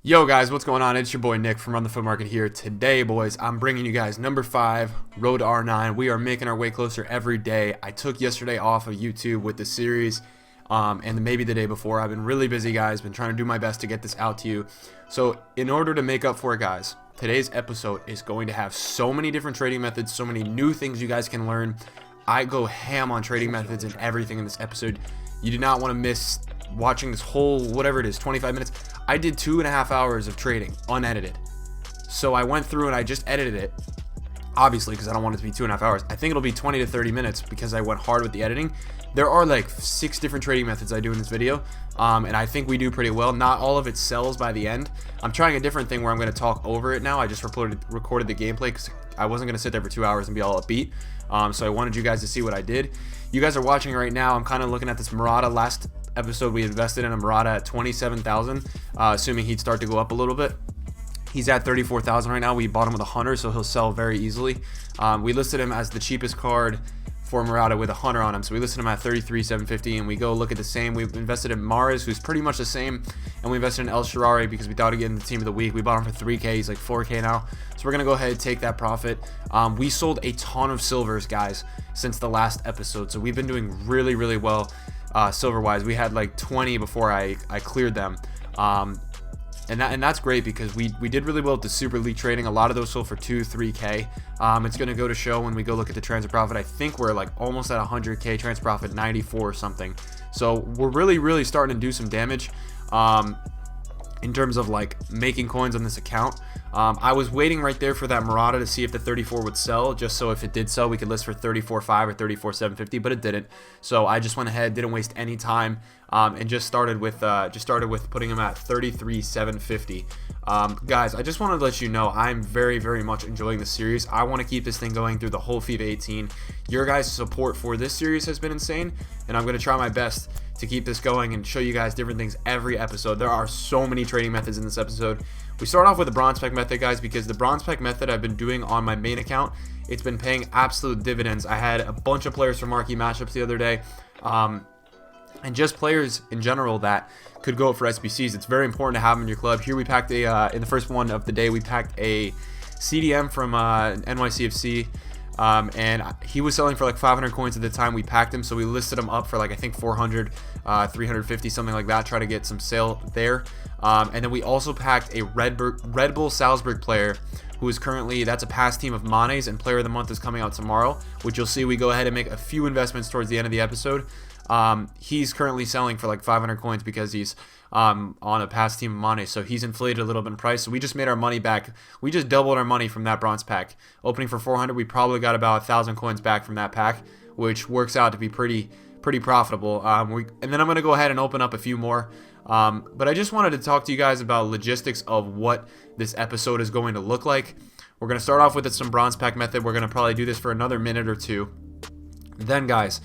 Yo guys, what's going on? It's your boy Nick from Run the Foot Market here. Today, boys, I'm bringing you guys number 5, Road to R9. We are making our way closer every day. I took yesterday off of YouTube with the series, and maybe the day before. I've been really busy, guys. Been trying to do my best to get this out to you. So in order to make up for it, guys, today's episode is going to have so many different trading methods, so many new things you guys can learn. I go ham on trading methods and everything in this episode. You do not want to miss watching this whole, whatever it is, 25 minutes. I did 2.5 hours of trading unedited. So I went through and I just edited it, obviously, because I don't want it to be 2.5 hours. I think it'll be 20 to 30 minutes because I went hard with the editing. There are like 6 different trading methods I do in this video, and I think we do pretty well. Not all of it sells by the end. I'm trying a different thing where I'm going to talk over it now. I just recorded the gameplay because I wasn't going to sit there for 2 hours and be all upbeat. So I wanted you guys to see what I did. You guys are watching right now. I'm kind of looking at this Murata. Last episode we invested in a Murata at 27,000, assuming he'd start to go up a little bit. He's at 34,000 right now. We bought him with a hunter, so he'll sell very easily. We listed him as the cheapest card for Murata with a hunter on him, so we listed him at 33,750, and we go look at the same. We've invested in Maris, who's pretty much the same, and we invested in El Shirari because we thought he'd get in the team of the week. We bought him for 3K. He's like 4K now, so we're gonna go ahead and take that profit. We sold a ton of silvers, guys, since the last episode, so we've been doing really well silver wise. We had like 20 before I cleared them, and that's great because we did really well at the Super League trading. A lot of those sold for 2-3K. It's going to go to show when we go look at the transfer profit. I think we're like almost at 100K transfer profit, 94 or something. So we're really starting to do some damage in terms of like making coins on this account. I was waiting right there for that Murata to see if the 34 would sell, just so if it did sell, we could list for 34.5 or 34.750, but it didn't. So I just went ahead, didn't waste any time, and just started with putting him at 33.750. Guys, I just wanted to let you know I'm very much enjoying the series. I want to keep this thing going through the whole FIFA 18. Your guys' support for this series has been insane, and I'm going to try my best to keep this going and show you guys different things every episode. There are so many trading methods in this episode. We start off with the bronze pack method, guys, because the bronze pack method I've been doing on my main account, it's been paying absolute dividends. I had a bunch of players from Marquee matchups the other day, and just players in general that could go up for SBCs. It's very important to have them in your club. Here we packed in the first one of the day, we packed a CDM from NYCFC. And he was selling for like 500 coins at the time we packed him, so we listed him up for like I think 400, 350, something like that, try to get some sale there. And then we also packed a Red Bull Salzburg player who is currently, that's a past team of Mane's, and player of the month is coming out tomorrow, which you'll see. We go ahead and make a few investments towards the end of the episode. He's currently selling for like 500 coins because he's on a past team of Mane, so he's inflated a little bit in price. So we just made our money back. We just doubled our money from that bronze pack. Opening for 400, we probably got about 1,000 coins back from that pack, which works out to be pretty profitable. And then I'm gonna go ahead and open up a few more. But I just wanted to talk to you guys about logistics of what this episode is going to look like. We're gonna start off with some bronze pack method. We're gonna probably do this for another minute or two. Then, guys,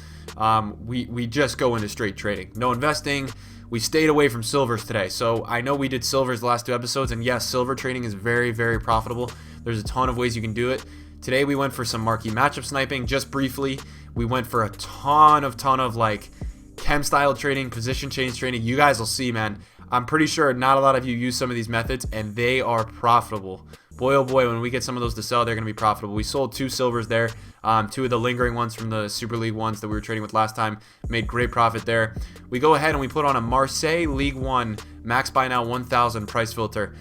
we just go into straight trading. No investing. We stayed away from silvers today. So I know we did silvers the last 2 episodes, and yes, silver trading is very profitable. There's a ton of ways you can do it. Today we went for some marquee matchup sniping, just briefly. We went for a ton of like chem style trading, position change trading. You guys will see, man. I'm pretty sure not a lot of you use some of these methods, and they are profitable. Boy, oh boy, when we get some of those to sell, they're going to be profitable. We sold 2 silvers there. 2 of the lingering ones from the Super League ones that we were trading with last time. Made great profit there. We go ahead and we put on a Marseille League 1 max buy now 1,000 price filter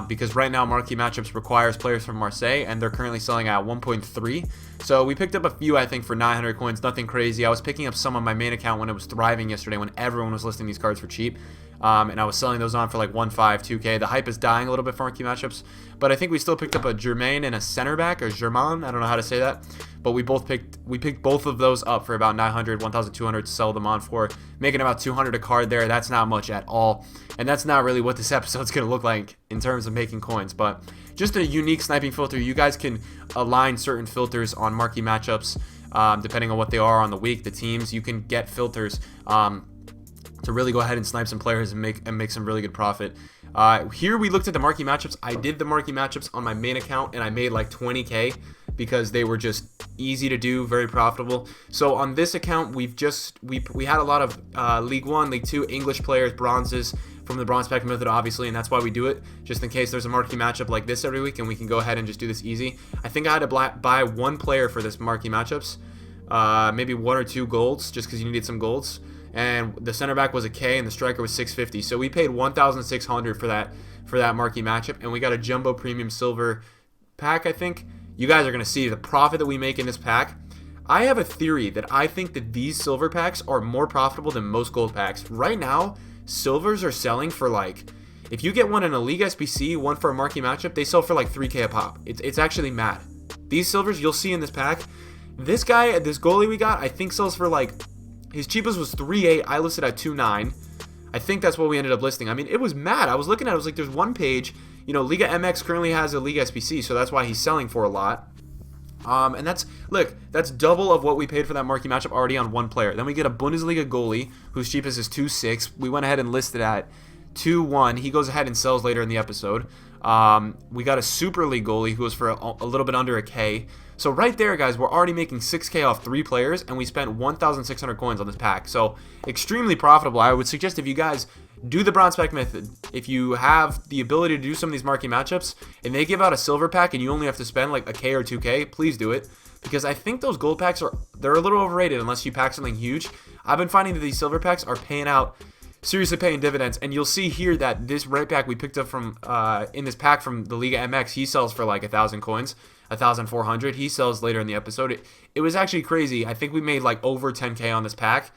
because right now Marquee Matchups requires players from Marseille, and they're currently selling at 1.3. So we picked up a few, I think, for 900 coins. Nothing crazy. I was picking up some on my main account when it was thriving yesterday, when everyone was listing these cards for cheap. And I was selling those on for like 1.5, 2K. The hype is dying a little bit for Marquee Matchups, but I think we still picked up a Germain and a center back, or Germain, I don't know how to say that, but we picked both of those up for about 900, 1,200 to sell them on for, making about 200 a card there. That's not much at all, and that's not really what this episode's going to look like in terms of making coins, but just a unique sniping filter. You guys can align certain filters on Marquee Matchups depending on what they are on the week, the teams. You can get filters to really go ahead and snipe some players and make some really good profit. Here we looked at the Marquee Matchups. I did the Marquee Matchups on my main account, and I made like 20K because they were just easy to do, very profitable. So on this account, we had a lot of League 1, League 2 English players, bronzes, from the bronze pack method, obviously, and that's why we do it, just in case there's a marquee matchup like this every week, and we can go ahead and just do this easy. I think I had to buy one player for this marquee matchups, maybe 1 or 2 golds, just because you needed some golds. And the center back was a K, and the striker was 650. So we paid 1,600 for that marquee matchup, and we got a jumbo premium silver pack. I think you guys are gonna see the profit that we make in this pack. I have a theory that I think that these silver packs are more profitable than most gold packs. Right now, silvers are selling for like, if you get one in a league SBC, one for a marquee matchup, they sell for like 3K a pop. It's actually mad. These silvers you'll see in this pack. This guy, this goalie we got, I think sells for like, his cheapest was 3.8. I listed at 2.9. I think that's what we ended up listing. I mean, it was mad. I was looking at it, I was like, there's one page, you know, Liga MX currently has a Liga SBC, so that's why he's selling for a lot. And that's, look, that's double of what we paid for that marquee matchup already on one player. Then we get a Bundesliga goalie whose cheapest is 2.6. We went ahead and listed at 2.1. He goes ahead and sells later in the episode. We got a Super League goalie who was for a little bit under a K. So right there, guys, we're already making 6K off 3 players, and we spent 1,600 coins on this pack. So extremely profitable. I would suggest if you guys do the bronze pack method, if you have the ability to do some of these marquee matchups, and they give out a silver pack and you only have to spend like a K or 2K, please do it. Because I think those gold packs they're a little overrated unless you pack something huge. I've been finding that these silver packs are paying out, seriously paying dividends. And you'll see here that this right pack we picked up from in this pack from the Liga MX, he sells for like 1,000 coins, 1,400. He sells later in the episode. It was actually crazy. I think we made like over 10K on this pack,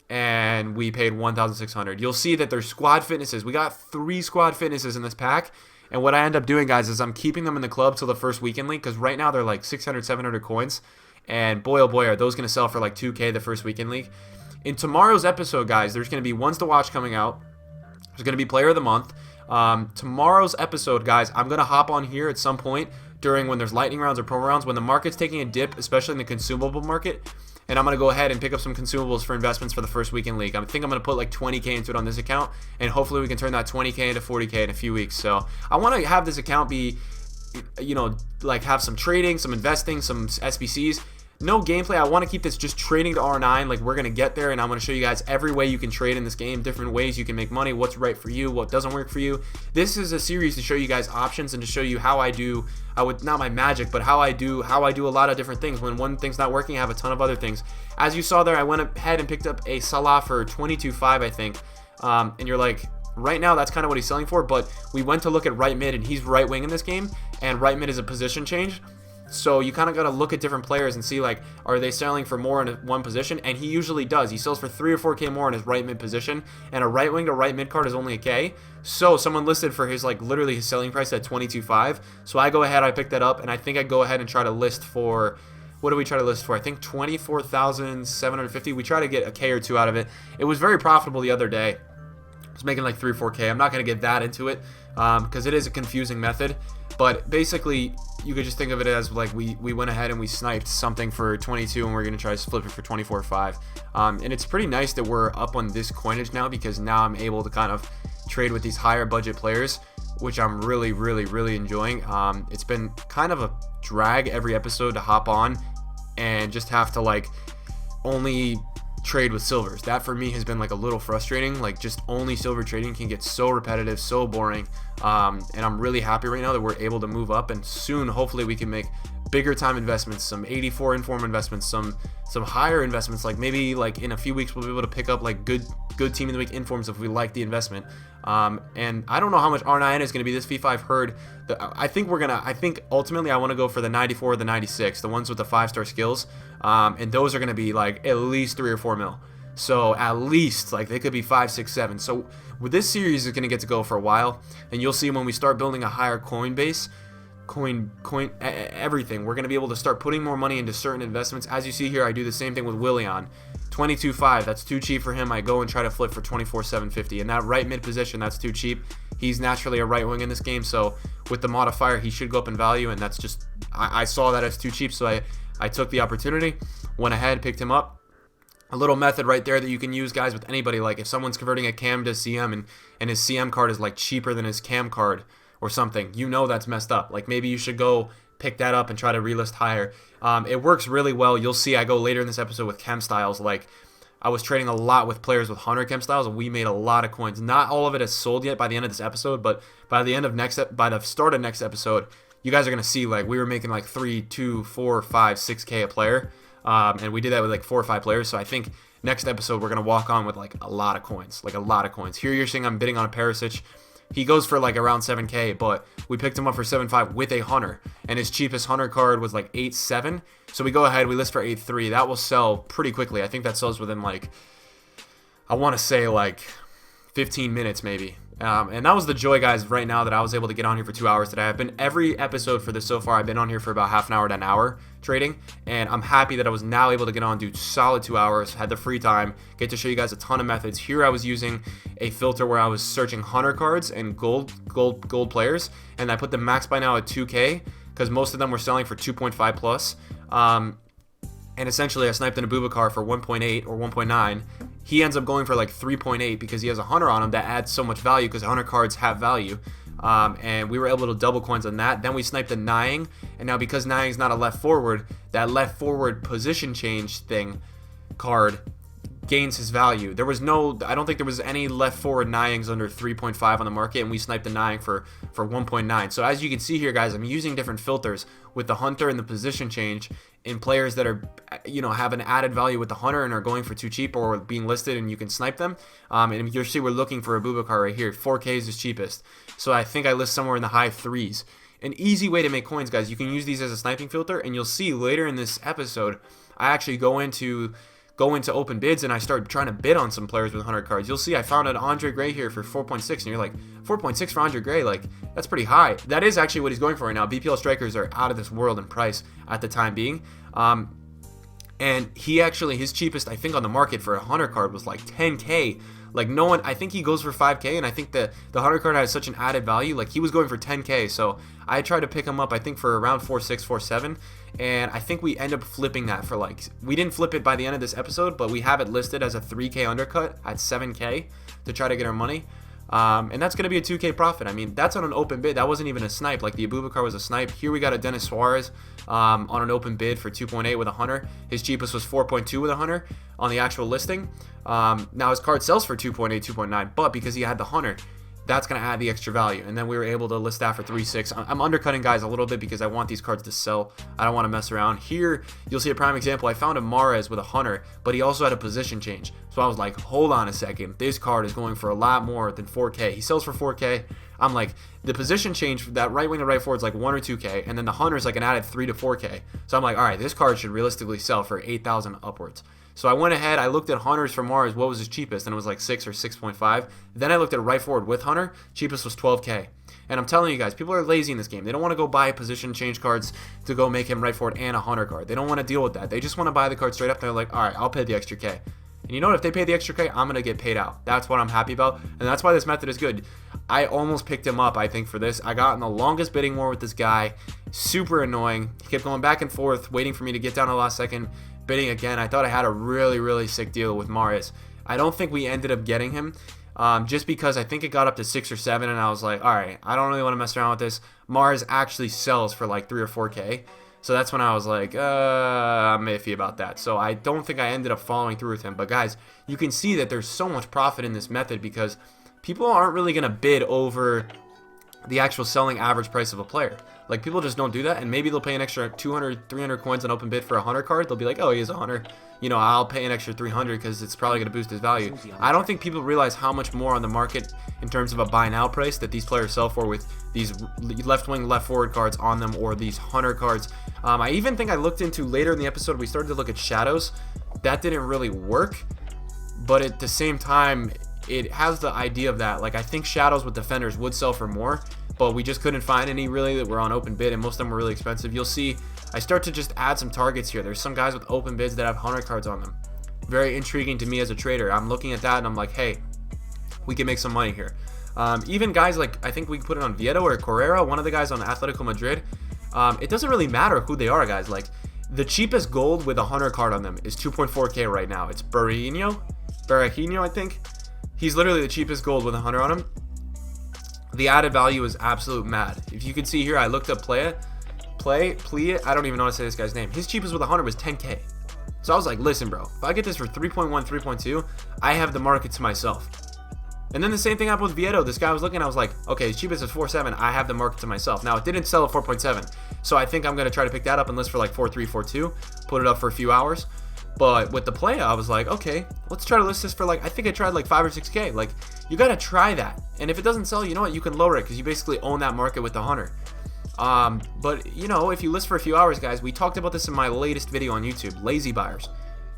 and we paid 1,600. You'll see that there's squad fitnesses. We got 3 squad fitnesses in this pack. And what I end up doing, guys, is I'm keeping them in the club till the first weekend league, because right now they're like 600, 700 coins. And boy, oh boy, are those going to sell for like 2K the first weekend league. In tomorrow's episode, guys, there's going to be ones to watch coming out. There's going to be player of the month. Tomorrow's episode, guys, I'm going to hop on here at some point during when there's lightning rounds or promo rounds, when the market's taking a dip, especially in the consumable market. And I'm going to go ahead and pick up some consumables for investments for the first weekend league. I think I'm going to put like 20K into it on this account, and hopefully we can turn that 20K into 40K in a few weeks. So I want to have this account be, you know, like have some trading, some investing, some SBCs. No gameplay. I want to keep this just trading to R9. Like, we're going to get there, and I'm going to show you guys every way you can trade in this game, different ways you can make money, what's right for you, what doesn't work for you. This is a series to show you guys options and to show you how I do, not my magic, but how I do a lot of different things. When one thing's not working, I have a ton of other things. As you saw there, I went ahead and picked up a Salah for 22.5, I think. And you're like, right now that's kind of what he's selling for, but we went to look at right mid, and he's right wing in this game, and right mid is a position change. So you kind of got to look at different players and see, like, are they selling for more in one position? And he usually does. He sells for 3 or 4K more in his right mid position, and a right wing to right mid card is only a K. So someone listed for his, like, literally his selling price at 22.5. So I go ahead, I picked that up, and I think I go ahead and try to list for, what do we try to list for? I think 24,750. We try to get a K or 2 out of it. It was very profitable the other day. I was making like 3 or 4K. I'm not going to get that into it because it is a confusing method. But basically, you could just think of it as like we went ahead and we sniped something for 22, and we're going to try to flip it for 24.5. And it's pretty nice that we're up on this coinage now, because now I'm able to kind of trade with these higher budget players, which I'm really, really, really enjoying. It's been kind of a drag every episode to hop on and just have to like only trade with silvers. That for me has been like a little frustrating. Like, just only silver trading can get so repetitive, so boring. And I'm really happy right now that we're able to move up, and soon hopefully we can make bigger time investments, some 84 inform investments, some higher investments. Like maybe like in a few weeks we'll be able to pick up like good team of the week informs if we like the investment. And I don't know how much R9 is going to be this FIFA. I've heard that I think ultimately I want to go for the 94 or the 96, the ones with the 5-star skills. And those are going to be like at least 3 or 4 mil. So at least like they could be 5, 6, 7. So with this series is going to get to go for a while, and you'll see when we start building a higher coin base, everything, we're going to be able to start putting more money into certain investments. As you see here, I do the same thing with Willian. 22.5, that's too cheap for him. I go and try to flip for 24.750. In that right mid position, that's too cheap. He's naturally a right wing in this game, so with the modifier, he should go up in value, and that's just, I saw that as too cheap, so I took the opportunity, went ahead, picked him up. A little method right there that you can use, guys, with anybody. Like if someone's converting a cam to CM and his CM card is like cheaper than his cam card or something, you know that's messed up. Like maybe you should go pick that up and try to relist higher. It works really well. You'll see I go later in this episode with chem styles. Like I was trading a lot with players with 100 chem styles, and we made a lot of coins. Not all of it is sold yet by the end of this episode, but by the start of next episode, you guys are gonna see like we were making like 3, 2, 4, 5, 6K a player, and we did that with like 4 or 5 players. So I think next episode we're gonna walk on with like a lot of coins, Here you're seeing I'm bidding on a Perisic. He goes for like around 7K, but we picked him up for 7.5 with a hunter, and his cheapest hunter card was like 8.7. So we go ahead, we list for 8.3. That will sell pretty quickly. I think that sells within like, I want to say like 15 minutes maybe. And that was the joy, guys, right now that I was able to get on here for 2 hours today. I've been every episode for this so far. I've been on here for about half an hour to an hour trading, and I'm happy that I was now able to get on, do solid 2 hours, had the free time, get to show you guys a ton of methods. Here I was using a filter where I was searching hunter cards and gold players, and I put the max by now at 2K because most of them were selling for 2.5 plus. And essentially I sniped in Abubakar for 1.8 or 1.9. He ends up going for like 3.8 because he has a hunter on him that adds so much value because hunter cards have value. And we were able to double coins on that. Then we sniped a Nying, and now because Nying's not a left forward, that left forward position change thing card gains his value. There was no, I don't think there was any left forward Nyings under 3.5 on the market, and we sniped the Nying for 1.9. So as you can see here, guys, I'm using different filters with the hunter and the position change in players that are, you know, have an added value with the hunter and are going for too cheap or being listed, and you can snipe them. And you'll see we're looking for Abubakar right here. 4K is his cheapest. So I think I list somewhere in the high 3s. An easy way to make coins, guys. You can use these as a sniping filter, and you'll see later in this episode, I actually go into open bids and I start trying to bid on some players with 100 cards. You'll see I found an Andre Gray here for 4.6, and you're like, 4.6 for Andre Gray, like, that's pretty high. That is actually what he's going for right now. BPL strikers are out of this world in price at the time being. And he actually, his cheapest, I think, on the market for a 100 card was like 10K. Like, no one, I think he goes for 5K, and I think the 100 card has such an added value. Like, he was going for 10K, so I tried to pick him up, I think, for around 4.6, 4.7, and I think we end up flipping that for like, we didn't flip it by the end of this episode, but we have it listed as a 3K undercut at 7K to try to get our money. And that's going to be a 2K profit. I mean, that's on an open bid. That wasn't even a snipe. Like, the Abubakar was a snipe. Here we got a Dennis Suarez on an open bid for 2.8 with a hunter. His cheapest was 4.2 with a hunter on the actual listing. Now his card sells for 2.8, 2.9, but because he had the hunter, that's going to add the extra value. And then we were able to list that for 3.6. I'm undercutting, guys, a little bit because I want these cards to sell. I don't want to mess around. Here, you'll see a prime example. I found a Mahrez with a hunter, but he also had a position change. So I was like, hold on a second. This card is going for a lot more than 4K. He sells for 4K. I'm like, the position change, that right wing to right forward is like 1 or 2K, and then the hunter is like an added 3 to 4K. So I'm like, all right, this card should realistically sell for 8,000 upwards. So I went ahead, I looked at hunters for Mars, what was his cheapest, and it was like 6 or 6.5. Then I looked at right forward with hunter, cheapest was 12K. And I'm telling you guys, people are lazy in this game. They don't want to go buy position change cards to go make him right forward and a hunter card. They don't want to deal with that. They just want to buy the card straight up. They're like, all right, I'll pay the extra K. And you know what? If they pay the extra K, I'm going to get paid out. That's what I'm happy about. And that's why this method is good. I almost picked him up, I think, for this. I got in the longest bidding war with this guy. Super annoying. He kept going back and forth, waiting for me to get down to the last second. Bidding again. I thought I had a really, really sick deal with Mahrez. I don't think we ended up getting him. Just because I think it got up to 6 or 7, and I was like, all right, I don't really want to mess around with this. Mahrez actually sells for like 3 or 4K. So that's when I was like, I'm iffy about that. So I don't think I ended up following through with him. But guys, you can see that there's so much profit in this method because people aren't really going to bid over the actual selling average price of a player. Like, people just don't do that, and maybe they'll pay an extra 200, 300 coins on open bid for a hunter card. They'll be like, oh, he has a hunter. You know, I'll pay an extra 300 because it's probably going to boost his value. I don't think people realize how much more on the market in terms of a buy now price that these players sell for with these left wing, left forward cards on them, or these hunter cards. I even think I looked into later in the episode, we started to look at shadows. That didn't really work, but at the same time, it has the idea of that. Like, I think shadows with defenders would sell for more, but we just couldn't find any really that were on open bid, and most of them were really expensive. You'll see I start to just add some targets here. There's some guys with open bids that have hunter cards on them. Very intriguing to me as a trader. I'm looking at that and I'm like, hey, we can make some money here. Even guys like, I think we put it on Vieto or Correa, one of the guys on Atletico Madrid. It doesn't really matter who they are, guys. Like, the cheapest gold with a hunter card on them is 2.4K right now. It's Barreño, I think. He's literally the cheapest gold with a hunter on him. The added value is absolute mad. If you can see here, I looked up Play, I don't even know how to say this guy's name. His cheapest with a hunter was 10K. So I was like, listen, bro, if I get this for 3.1, 3.2, I have the market to myself. And then the same thing happened with Vieto. This guy was looking, I was like, okay, the cheapest is 4.7. I have the market to myself. Now, it didn't sell at 4.7. So I think I'm going to try to pick that up and list for like 4.3, 4.2. Put it up for a few hours. But with the play, I was like, okay, let's try to list this for like, I think I tried like 5 or 6K. Like, you got to try that. And if it doesn't sell, you know what? You can lower it because you basically own that market with the hunter. But, you know, if you list for a few hours, guys, we talked about this in my latest video on YouTube, lazy buyers.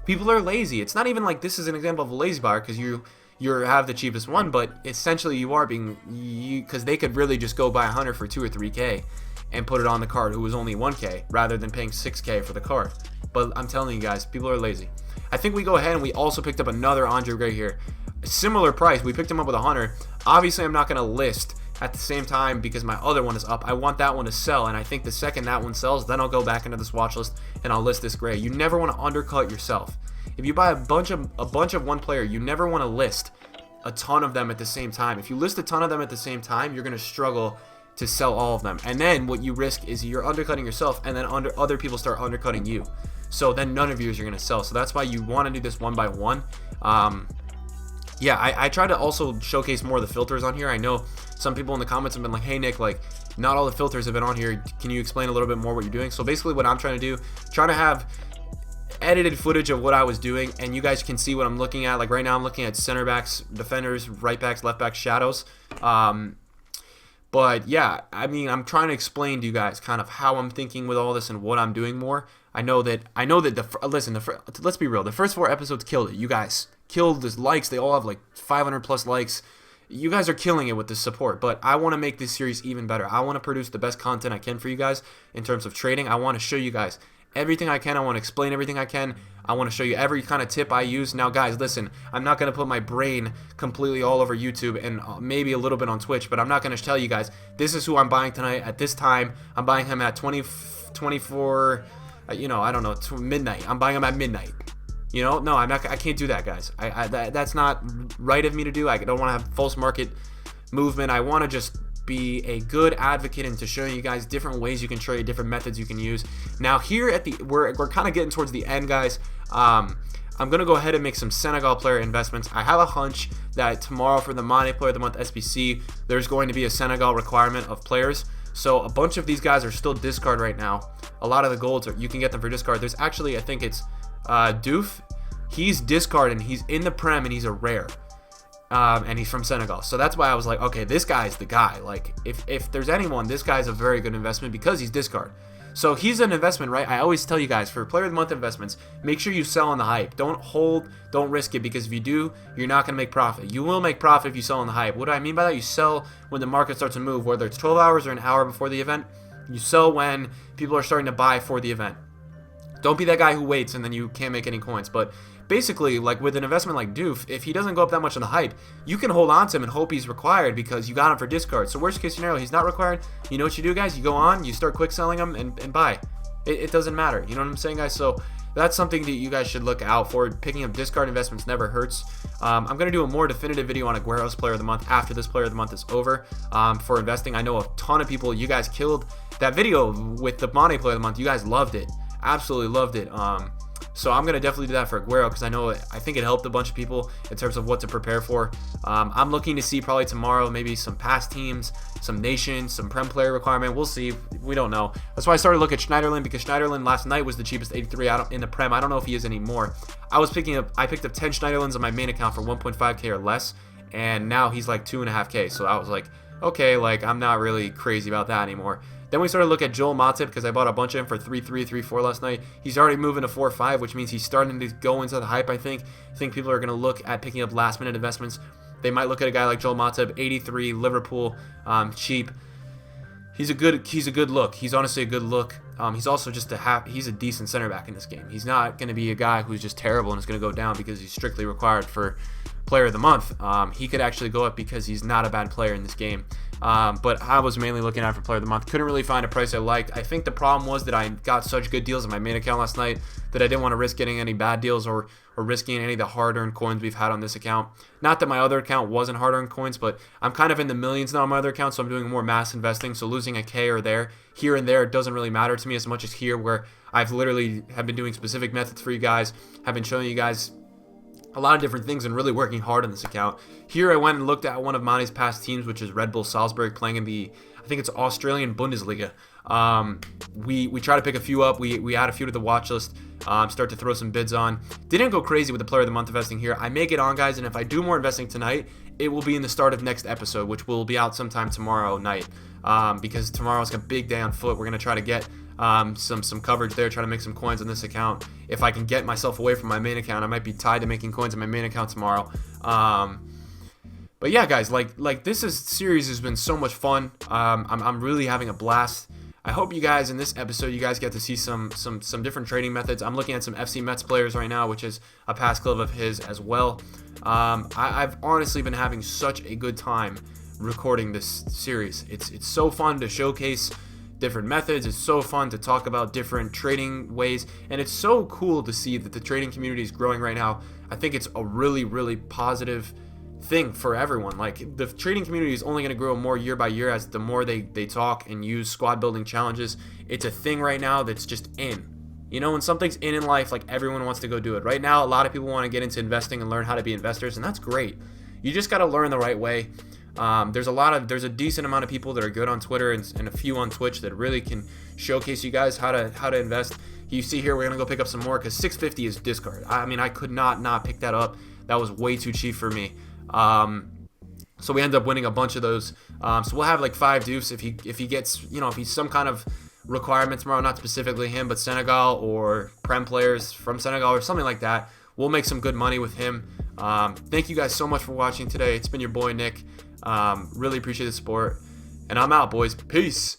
People are lazy. It's not even like this is an example of a lazy buyer because you have the cheapest one, but essentially you are being, because they could really just go buy a hunter for 2 or 3K and put it on the card who was only 1K rather than paying 6K for the card. But I'm telling you guys, people are lazy. I think we go ahead and we also picked up another Andre Gray here. A similar price. We picked him up with a hunter. Obviously, I'm not going to list at the same time because my other one is up. I want that one to sell, and I think the second that one sells, then I'll go back into this watch list and I'll list this Gray. You never want to undercut yourself. If you buy a bunch of one player, you never want to list a ton of them at the same time. If you list a ton of them at the same time, you're going to struggle to sell all of them. And then what you risk is you're undercutting yourself, and then other people start undercutting you. So then none of yours are going to sell. So that's why you want to do this one by one. Yeah, I try to also showcase more of the filters on here. I know some people in the comments have been like, hey Nick, like not all the filters have been on here. Can you explain a little bit more what you're doing? So basically what I'm trying to do, trying to have edited footage of what I was doing, and you guys can see what I'm looking at. Like right now I'm looking at center backs, defenders, right backs, left backs, shadows. But yeah, I mean, I'm trying to explain to you guys kind of how I'm thinking with all this and what I'm doing more. I know that let's be real. The first 4 episodes killed it. You guys killed the likes. They all have like 500 plus likes. You guys are killing it with this support, but I want to make this series even better. I want to produce the best content I can for you guys in terms of trading. I want to show you guys everything I can. I want to explain everything I can. I want to show you every kind of tip I use. Now, guys, listen, I'm not going to put my brain completely all over YouTube and maybe a little bit on Twitch, but I'm not going to tell you guys, this is who I'm buying tonight at this time. I'm buying him at 24, you know, I don't know, midnight. I'm buying him at midnight. You know, no, I can't do that, guys. That's not right of me to do. I don't want to have false market movement. I want to just be a good advocate into showing you guys different ways you can trade, different methods you can use. Now here at the we're kind of getting towards the end, guys. I'm gonna go ahead and make some Senegal player investments. I have a hunch that tomorrow for the Money Player of the Month SBC, there's going to be a Senegal requirement of players. So a bunch of these guys are still discard right now. A lot of the golds you can get them for discard. There's actually, I think it's Doof. He's discard and he's in the Prem and he's a rare. And he's from Senegal. So that's why I was like, okay, this guy's the guy. Like, if there's anyone, this guy's a very good investment because he's discard. So he's an investment, right? I always tell you guys, for Player of the Month investments, make sure you sell on the hype. Don't hold, don't risk it, because if you do, you're not going to make profit. You will make profit if you sell on the hype. What do I mean by that? You sell when the market starts to move, whether it's 12 hours or an hour before the event. You sell when people are starting to buy for the event. Don't be that guy who waits and then you can't make any coins. But basically, like with an investment like Doof, if he doesn't go up that much on the hype, you can hold on to him and hope he's required because you got him for discard. So worst case scenario, he's not required. You know what you do, guys? You go on, you start quick selling him and buy. It doesn't matter. You know what I'm saying, guys? So that's something that you guys should look out for. Picking up discard investments never hurts. I'm going to do a more definitive video on Aguero's Player of the Month after this Player of the Month is over for investing. I know a ton of people, you guys killed that video with the Money Player of the Month. You guys loved it. Absolutely loved it. So I'm going to definitely do that for Aguero because I think it helped a bunch of people in terms of what to prepare for. I'm looking to see probably tomorrow maybe some past teams, some nations, some Prem player requirement. We'll see. We don't know. That's why I started to look at Schneiderlin because Schneiderlin last night was the cheapest 83 in the Prem. I don't know if he is anymore. I picked up 10 Schneiderlins on my main account for 1.5K or less, and now he's like 2.5K. So I was like, okay, like I'm not really crazy about that anymore. Then we started to look at Joel Matip because I bought a bunch of him for 3.3, 3.4 last night. He's already moving to 4.5, which means he's starting to go into the hype, I think. I think people are going to look at picking up last-minute investments. They might look at a guy like Joel Matip, 83, Liverpool, cheap. He's a good look. He's honestly a good look. He's also just he's a decent center back in this game. He's not going to be a guy who's just terrible and is going to go down because he's strictly required for player of the month. He could actually go up because he's not a bad player in this game. But I was mainly looking out for player of the month. Couldn't really find a price I liked. I think the problem was that I got such good deals on my main account last night that I didn't want to risk getting any bad deals or risking any of the hard-earned coins we've had on this account. Not that my other account wasn't hard-earned coins, but I'm kind of in the millions now on my other account, so I'm doing more mass investing. So losing a K or there, here and there, doesn't really matter to me as much as here, where I've literally have been doing specific methods for you guys, have been showing you guys a lot of different things and really working hard on this account. Here I went and looked at one of Monty's past teams, which is Red Bull Salzburg, playing in the, I think it's Australian Bundesliga. We try to pick a few up. We add a few to the watch list, start to throw some bids on. Didn't go crazy with the player of the month investing here. I may get on, guys, and if I do more investing tonight, it will be in the start of next episode, which will be out sometime tomorrow night, because tomorrow's a big day on foot. We're going to try to get some coverage there, try to make some coins on this account. If I can get myself away from my main account, I might be tied to making coins on my main account tomorrow. But yeah, guys, like this series has been so much fun. I'm really having a blast. I hope you guys in this episode, you guys get to see some different trading methods. I'm looking at some FC Mets players right now, which is a past club of his as well. I've honestly been having such a good time recording this series. It's so fun to showcase different methods. It's so fun to talk about different trading ways, and it's so cool to see that the trading community is growing right now. I think it's a really, really positive thing for everyone. Like, the trading community is only going to grow more year by year as the more they talk and use squad building challenges. It's a thing right now that's just in. You know, when something's in life, like, everyone wants to go do it. Right now, a lot of people want to get into investing and learn how to be investors, and that's great. You just got to learn the right way. There's a decent amount of people that are good on Twitter and a few on Twitch that really can showcase you guys how to invest. You see here, we're gonna go pick up some more because 650 is discard. I mean, I could not pick that up. That was way too cheap for me. So we end up winning a bunch of those. So we'll have like 5 deuce if he gets, you know, if he's some kind of requirement tomorrow, not specifically him, but Senegal or Prem players from Senegal or something like that. We'll make some good money with him. Thank you guys so much for watching today. It's been your boy Nick. Really appreciate the support, and I'm out, boys. Peace.